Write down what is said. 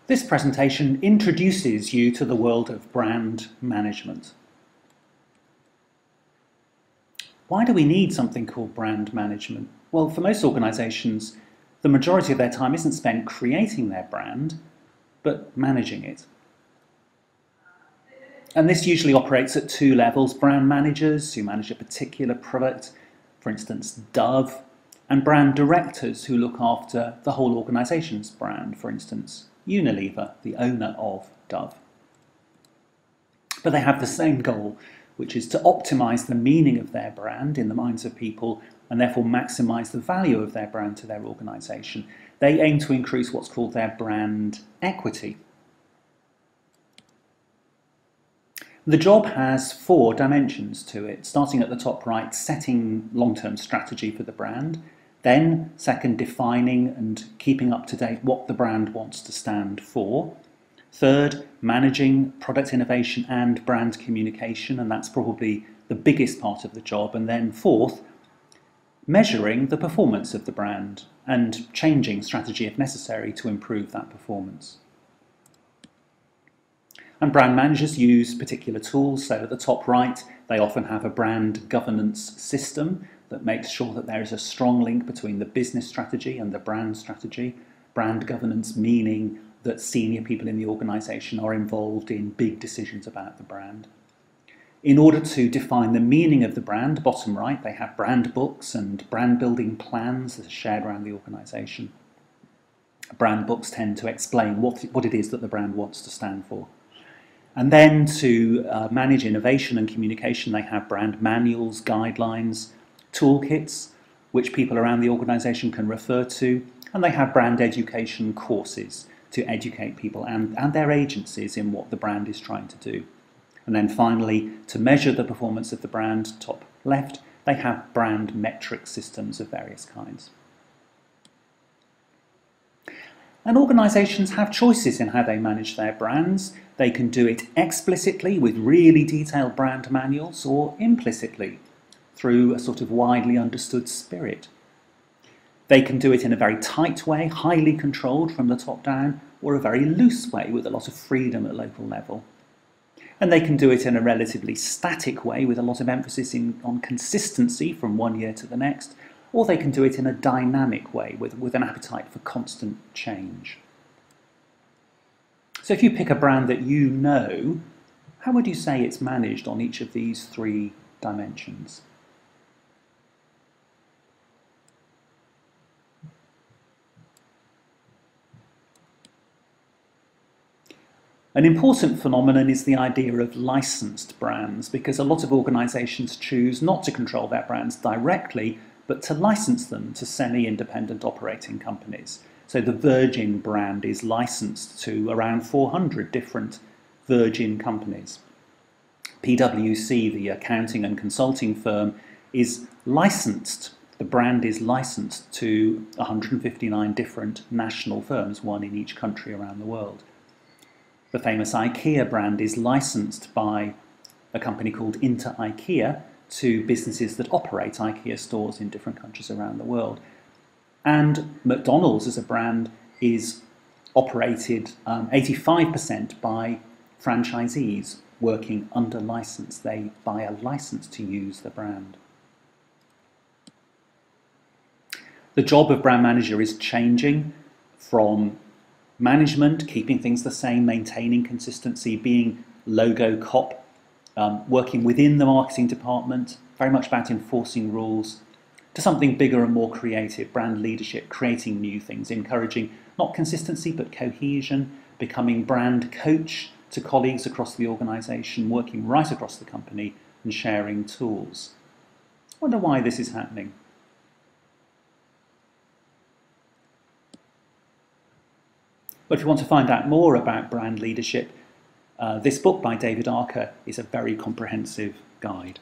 This presentation introduces you to the world of brand management. Why do we need something called brand management? Well, for most organisations, the majority of their time isn't spent creating their brand, but managing it. And this usually operates at two levels: brand managers who manage a particular product, for instance, Dove, and brand directors who look after the whole organisation's brand, for instance, Unilever, the owner of Dove. But they have the same goal, which is to optimise the meaning of their brand in the minds of people and therefore maximise the value of their brand to their organisation. They aim to increase what's called their brand equity. The job has four dimensions to it, starting at the top right, setting long-term strategy for the brand. Then, second, defining and keeping up to date what the brand wants to stand for. Third, managing product innovation and brand communication, and that's probably the biggest part of the job. And then fourth, measuring the performance of the brand and changing strategy if necessary to improve that performance. And brand managers use particular tools. So at the top right, they often have a brand governance system that makes sure that there is a strong link between the business strategy and the brand strategy. Brand governance meaning that senior people in the organisation are involved in big decisions about the brand. In order to define the meaning of the brand, bottom right, they have brand books and brand building plans that are shared around the organisation. Brand books tend to explain what it is that the brand wants to stand for. And then to manage innovation and communication, they have brand manuals, guidelines, toolkits, which people around the organisation can refer to, and they have brand education courses to educate people and their agencies in what the brand is trying to do. And then finally, to measure the performance of the brand, top left, they have brand metric systems of various kinds. And organisations have choices in how they manage their brands. They can do it explicitly with really detailed brand manuals, or implicitly through a sort of widely understood spirit. They can do it in a very tight way, highly controlled from the top down, or a very loose way with a lot of freedom at local level. And they can do it in a relatively static way with a lot of emphasis on consistency from one year to the next, or they can do it in a dynamic way with an appetite for constant change. So if you pick a brand that you know, how would you say it's managed on each of these three dimensions? An important phenomenon is the idea of licensed brands, because a lot of organisations choose not to control their brands directly, but to license them to semi-independent operating companies. So the Virgin brand is licensed to around 400 different Virgin companies. PwC, the accounting and consulting firm, is licensed. The brand is licensed to 159 different national firms, one in each country around the world. The famous IKEA brand is licensed by a company called Inter IKEA to businesses that operate IKEA stores in different countries around the world. And McDonald's as a brand is operated 85% by franchisees working under license. They buy a license to use the brand. The job of brand manager is changing from management, keeping things the same, maintaining consistency, being logo cop, working within the marketing department, very much about enforcing rules, to something bigger and more creative, brand leadership, creating new things, encouraging not consistency but cohesion, becoming brand coach to colleagues across the organisation, working right across the company and sharing tools. I wonder why this is happening. But if you want to find out more about brand leadership, this book by David Archer is a very comprehensive guide.